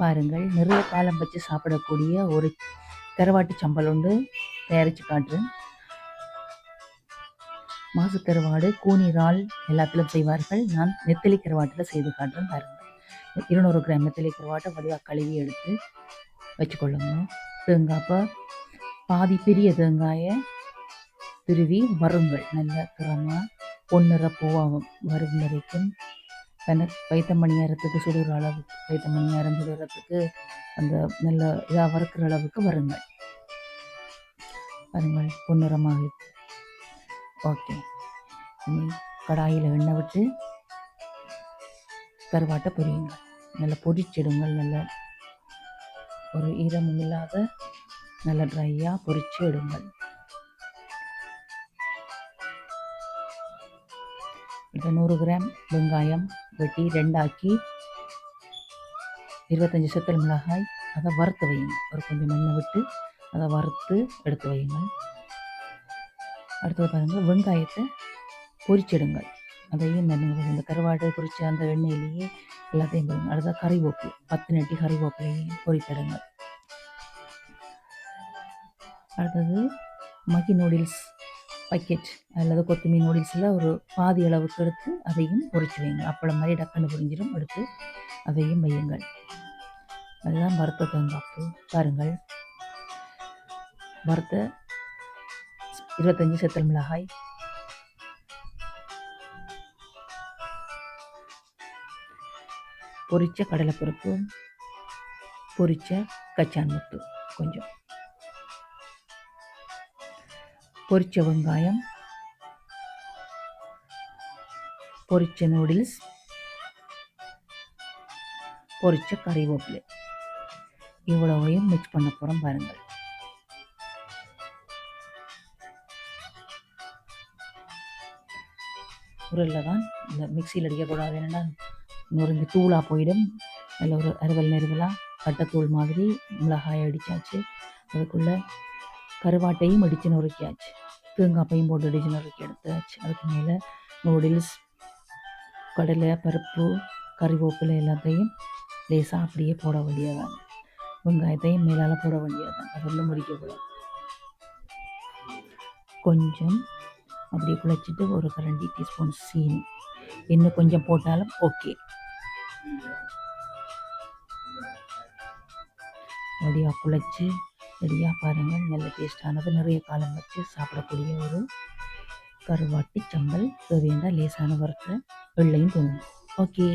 பாருங்கள், நிறைய காலம் வச்சு சாப்பிடக்கூடிய ஒரு கருவாட்டு சம்பல் ஒன்று தயாரித்து காட்டுறேன். மாசு கருவாடு கூனி இறால் எல்லாத்திலும் செய்வார்கள். நான் நெத்திலி கருவாட்டில் செய்து காட்டுறேன். பாருங்கள், 200 கிராம் நெத்திலி கருவாட்டை வடிவாக கழுவி எடுத்து வச்சுக்கொள்ளுங்க. தேங்காய்ப்பை பாதி பெரிய தேங்காயை துருவி வறுங்கள். நல்ல திறமாக பொன்னிற பூவாக வரும் வரைக்கும் பைத்தமணி நேரத்துக்கு சுடுற அளவுக்கு, பைத்தமணி நேரம் சுடுறதுக்கு அந்த நல்ல இதாக வறுக்கிற அளவுக்கு வருங்கள். பாருங்கள், பொன்னிறமாக. ஓகே, இனி கடாயில் எண்ணெய் விட்டு கருவாட்டை பொரியுங்கள். நல்லா பொரிச்சிடுங்கள். நல்ல ஒரு ஈரமும் இல்லாத நல்ல ட்ரையாக பொரிச்சு எடுங்கள். இப்போ 100 கிராம் வெங்காயம் வெட்டி ரெண்டாக்கி 25 செத்தல் மிளகாய் அதை வறுத்து வையுங்க. ஒரு கொஞ்சம் எண்ணெய் விட்டு அதை வறுத்து எடுத்து வையுங்க. அடுத்தது பாருங்கள், வெங்காயத்தை பொரிச்சிடுங்கள். அதையும் இந்த கருவாடு பொரிச்ச அந்த எண்ணெயிலேயே எல்லாத்தையும் பாருங்கள். அடுத்தது கறிவேப்பிலை 10 நெட்டி கறிவேப்பிலையும் பொரித்திடுங்கள். அடுத்தது மகி நூடுல்ஸ் பக்கெட் அல்லது கொத்தமல்லி நூடுல்ஸில் ஒரு பாதி அளவுக்கு எடுத்து அதையும் பொரிச்சு வைங்க. அப்பளம் மாதிரி டக்குன்னு பொரிஞ்சிடும். எடுத்து அதையும் வையுங்கள். அதுதான் வறுத்த தேங்காய்ப்பு. பாருங்கள், வறுத்த 25 செத்தல் மிளகாய், பொரிச்ச கடலைப்பருப்பு, பொரிச்ச கச்சான் முத்து, கொஞ்சம் பொரிச்ச வெங்காயம், பொரிச்ச நூடுல்ஸ், பொரிச்ச கறிவேப்பிலை, இவ்வளவையும் மிக்ஸ் பண்ண போகிறோம். பாருங்கள், உரலில் தான் இந்த மிக்சியில் அடிக்கக்கூடாது. என்னென்னா நொறுங்கி தூளாக போயிடும். அதில் ஒரு அறுவல் நெருவலாக கட்டத்தூள் மாதிரி மிளகாயை அடித்தாச்சு. அதுக்குள்ளே கருவாட்டையும் அடித்து நொறுக்கியாச்சு. தேங்காய்ப்பையும் போட்டு அடித்து நொறுக்கி எடுத்தாச்சு. அதுக்கு மேலே நூடுல்ஸ், கடலை பருப்பு, கறிவேப்பிலை எல்லாத்தையும் லேசாக அப்படியே போட வேண்டியதான். வெங்காயத்தையும் மேலால் போட வேண்டியதான். அதெல்லாம் முறிக்கக்கூடாது. கொஞ்சம் அப்படியே குழைச்சிட்டு ஒரு 2 டீஸ்பூன் சீனி, இன்னும் கொஞ்சம் போட்டாலும் ஓகே. அப்படியா குழைச்சி ரெடியாக பாருங்கள். நல்ல டேஸ்டானது, நிறைய காலம் வச்சு சாப்பிடக்கூடிய ஒரு கருவாட்டு சம்பல். தேவையான லேசான வறுத்த வெள்ளையும் தோணும். ஓகே.